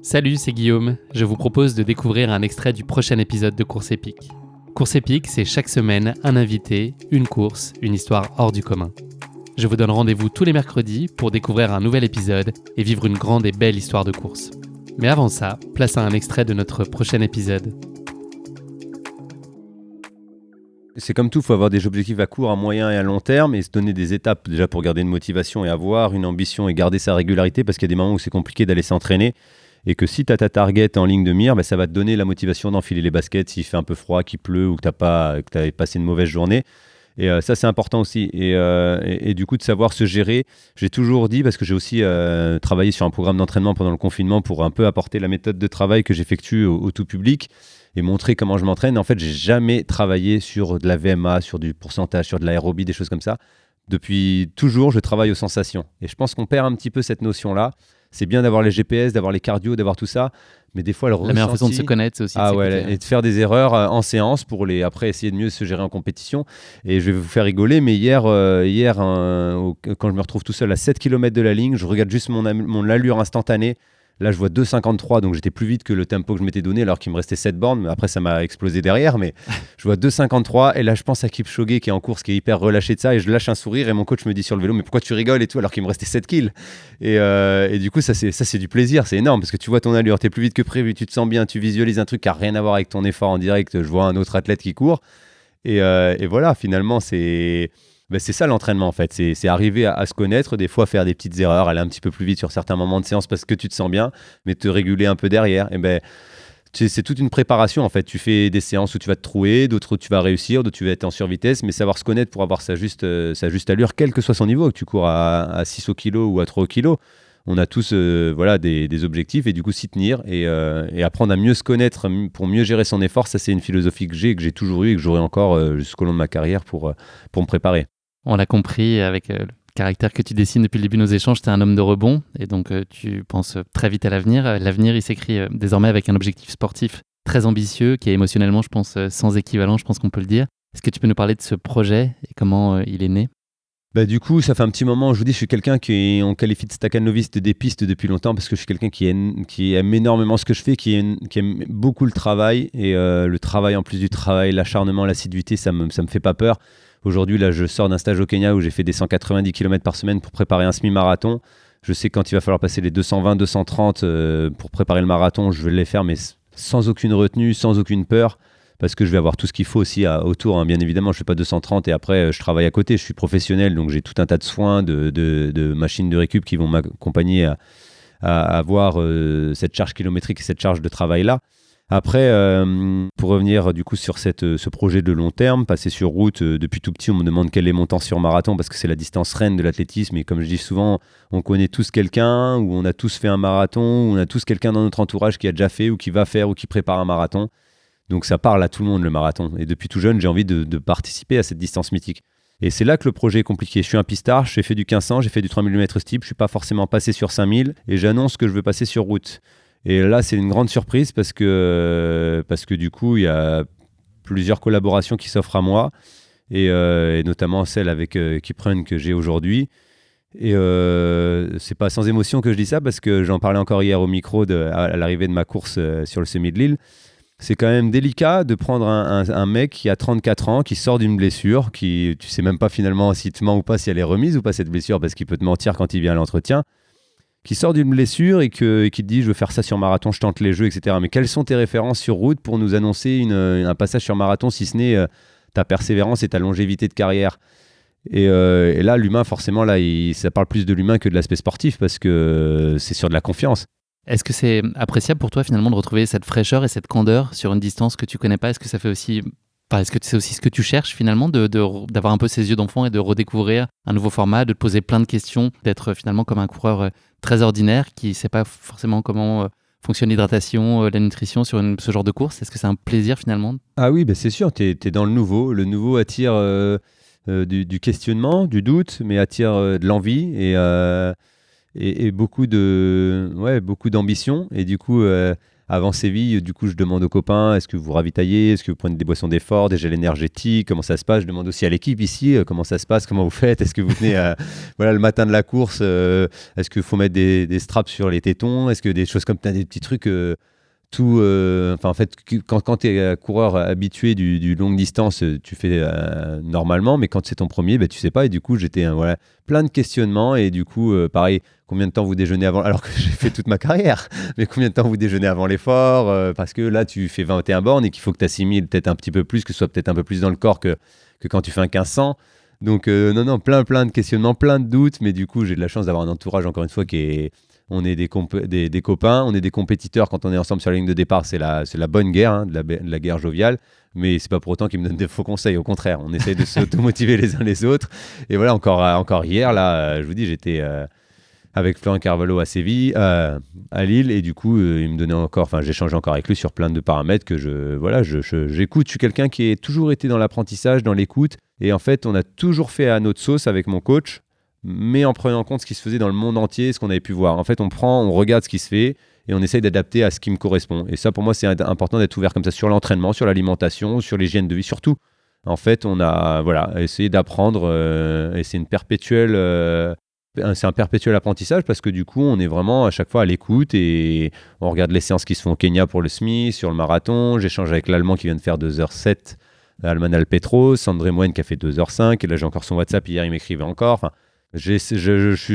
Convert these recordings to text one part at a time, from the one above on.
Salut, c'est Guillaume. Je vous propose de découvrir un extrait du prochain épisode de Course épique. Course épique, c'est chaque semaine un invité, une course, une histoire hors du commun. Je vous donne rendez-vous tous les mercredis pour découvrir un nouvel épisode et vivre une grande et belle histoire de course. Mais avant ça, place à un extrait de notre prochain épisode. C'est comme tout, il faut avoir des objectifs à court, à moyen et à long terme et se donner des étapes déjà pour garder une motivation et avoir une ambition et garder sa régularité parce qu'il y a des moments où c'est compliqué d'aller s'entraîner et que si tu as ta target en ligne de mire, ça va te donner la motivation d'enfiler les baskets s'il fait un peu froid, qu'il pleut ou que tu as passé une mauvaise journée. Et ça, c'est important aussi. Et du coup, de savoir se gérer, j'ai toujours dit, parce que j'ai aussi travaillé sur un programme d'entraînement pendant le confinement pour un peu apporter la méthode de travail que j'effectue au tout public et montrer comment je m'entraîne. En fait, j'ai jamais travaillé sur de la VMA, sur du pourcentage, sur de l'aérobie, des choses comme ça. Depuis toujours, je travaille aux sensations. Et je pense qu'on perd un petit peu cette notion-là. C'est bien d'avoir les GPS, d'avoir les cardio, d'avoir tout ça, mais des fois le ressenti... La meilleure façon de se connaître, c'est aussi de s'écouter. Et de faire des erreurs en séance pour après essayer de mieux se gérer en compétition. Et je vais vous faire rigoler, mais hier quand je me retrouve tout seul à 7 km de la ligne, je regarde juste mon allure instantanée. Là, je vois 2,53, donc j'étais plus vite que le tempo que je m'étais donné alors qu'il me restait 7 bornes. Après, ça m'a explosé derrière, mais je vois 2,53. Et là, je pense à Kipchoge qui est en course, qui est hyper relâché de ça. Et je lâche un sourire et mon coach me dit sur le vélo, mais pourquoi tu rigoles et tout alors qu'il me restait 7 kills et du coup, ça, c'est du plaisir. C'est énorme parce que tu vois ton allure, tu es plus vite que prévu, tu te sens bien, tu visualises un truc qui n'a rien à voir avec ton effort en direct. Je vois un autre athlète qui court. Et voilà, finalement, c'est ça l'entraînement en fait, c'est arriver à se connaître, des fois faire des petites erreurs, aller un petit peu plus vite sur certains moments de séance parce que tu te sens bien, mais te réguler un peu derrière. Et c'est toute une préparation en fait. Tu fais des séances où tu vas te trouer, d'autres où tu vas réussir, d'autres où tu vas être en survitesse, mais savoir se connaître pour avoir sa juste allure, quel que soit son niveau, que tu cours à 6 au kilo ou à 3 au kilo. On a tous des objectifs et du coup s'y tenir et apprendre à mieux se connaître pour mieux gérer son effort. Ça, c'est une philosophie que j'ai toujours eue et que j'aurai encore jusqu'au long de ma carrière pour me préparer. On l'a compris avec le caractère que tu dessines depuis le début de nos échanges, tu es un homme de rebond et donc tu penses très vite à l'avenir. L'avenir, il s'écrit désormais avec un objectif sportif très ambitieux qui est émotionnellement, je pense, sans équivalent, je pense qu'on peut le dire. Est-ce que tu peux nous parler de ce projet et comment il est né ? Du coup, ça fait un petit moment, je vous dis, je suis quelqu'un on qualifie de staccanoviste des pistes depuis longtemps parce que je suis quelqu'un qui aime énormément ce que je fais, qui aime beaucoup le travail et le travail en plus du travail, l'acharnement, l'assiduité, ça me fait pas peur. Aujourd'hui, là, je sors d'un stage au Kenya où j'ai fait des 190 km par semaine pour préparer un semi-marathon. Je sais quand il va falloir passer les 220, 230 pour préparer le marathon, je vais les faire, mais sans aucune retenue, sans aucune peur, parce que je vais avoir tout ce qu'il faut aussi autour. Hein. Bien évidemment, je ne fais pas 230 et après, je travaille à côté. Je suis professionnel, donc j'ai tout un tas de soins, de machines de récup qui vont m'accompagner à avoir cette charge kilométrique et cette charge de travail-là. Après, pour revenir du coup sur ce projet de long terme, passer sur route, depuis tout petit, on me demande quel est mon temps sur marathon parce que c'est la distance reine de l'athlétisme. Et comme je dis souvent, on connaît tous quelqu'un, ou on a tous fait un marathon, ou on a tous quelqu'un dans notre entourage qui a déjà fait, ou qui va faire, ou qui prépare un marathon. Donc ça parle à tout le monde le marathon. Et depuis tout jeune, j'ai envie de participer à cette distance mythique. Et c'est là que le projet est compliqué. Je suis un pistard, j'ai fait du 1500, j'ai fait du 3000 m steep, je ne suis pas forcément passé sur 5000 et j'annonce que je veux passer sur route. Et là, c'est une grande surprise parce que du coup, il y a plusieurs collaborations qui s'offrent à moi et notamment celle avec Kiprun que j'ai aujourd'hui. Et c'est pas sans émotion que je dis ça parce que j'en parlais encore hier au micro à l'arrivée de ma course sur le semi de Lille. C'est quand même délicat de prendre un mec qui a 34 ans, qui sort d'une blessure, qui tu sais même pas finalement s'il te ment ou pas, si elle est remise ou pas cette blessure parce qu'il peut te mentir quand il vient à l'entretien. Qui sort d'une blessure et qui te dit je veux faire ça sur marathon, je tente les jeux, etc. Mais quelles sont tes références sur route pour nous annoncer un passage sur marathon, si ce n'est ta persévérance et ta longévité de carrière et là, l'humain, forcément, là, ça parle plus de l'humain que de l'aspect sportif parce que c'est sur de la confiance. Est-ce que c'est appréciable pour toi finalement de retrouver cette fraîcheur et cette candeur sur une distance que tu connais pas ? Est-ce que ça fait aussi... Est-ce que c'est aussi ce que tu cherches finalement, d'avoir un peu ces yeux d'enfant et de redécouvrir un nouveau format, de te poser plein de questions, d'être finalement comme un coureur très ordinaire qui ne sait pas forcément comment fonctionne l'hydratation, la nutrition sur ce genre de course ? Est-ce que c'est un plaisir finalement ? Ah oui, c'est sûr, tu es dans le nouveau. Le nouveau attire du questionnement, du doute, mais attire de l'envie et beaucoup d'ambition. Et du coup, avant Séville, du coup, je demande aux copains, est-ce que vous ravitaillez, est-ce que vous prenez des boissons d'effort, des gels énergétiques, comment ça se passe? Je demande aussi à l'équipe ici, comment ça se passe, comment vous faites, est-ce que vous venez voilà, le matin de la course, est-ce qu'il faut mettre des straps sur les tétons, est-ce que des choses comme ça, des petits trucs, en fait, quand tu es coureur habitué du longue distance, tu fais normalement, mais quand c'est ton premier, tu sais pas, et du coup, j'étais voilà, plein de questionnements, et du coup, pareil, combien de temps vous déjeunez avant, alors que j'ai fait toute ma carrière, mais combien de temps vous déjeunez avant l'effort, parce que là, tu fais 21 bornes et qu'il faut que tu assimiles peut-être un petit peu plus, que ce soit peut-être un peu plus dans le corps que quand tu fais un 1500. Donc, non, plein de questionnements, plein de doutes, mais du coup, j'ai de la chance d'avoir un entourage, encore une fois, on est des copains, on est des compétiteurs quand on est ensemble sur la ligne de départ, c'est la bonne guerre, hein, de la guerre joviale, mais c'est pas pour autant qu'ils me donnent des faux conseils, au contraire, on essaie de s'automotiver les uns les autres. Et voilà, encore hier, là, je vous dis, j'étais avec Florent Carvalho à Séville, à Lille, et du coup, il me donnait encore, j'échangeais encore avec lui sur plein de paramètres que j'écoute. Je suis quelqu'un qui a toujours été dans l'apprentissage, dans l'écoute, et en fait, on a toujours fait à notre sauce avec mon coach, mais en prenant en compte ce qui se faisait dans le monde entier, ce qu'on avait pu voir. En fait, on regarde ce qui se fait et on essaye d'adapter à ce qui me correspond. Et ça, pour moi, c'est important d'être ouvert comme ça sur l'entraînement, sur l'alimentation, sur l'hygiène de vie, surtout. En fait, on a essayé d'apprendre et c'est un perpétuel apprentissage parce que du coup, on est vraiment à chaque fois à l'écoute et on regarde les séances qui se font au Kenya pour le SMI, sur le marathon. J'échange avec l'Allemand qui vient de faire 2h07, Alman Alpetros, Sandré Moine qui a fait 2h05, et là j'ai encore son WhatsApp, hier il m'écrivait encore. Je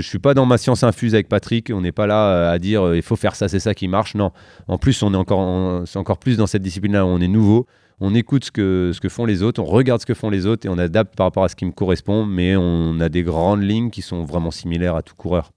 suis pas dans ma science infuse avec Patrick, on n'est pas là à dire il faut faire ça, c'est ça qui marche, non. En plus, c'est encore plus dans cette discipline-là où on est nouveau, on écoute ce que font les autres, on regarde ce que font les autres et on adapte par rapport à ce qui me correspond, mais on a des grandes lignes qui sont vraiment similaires à tout coureur.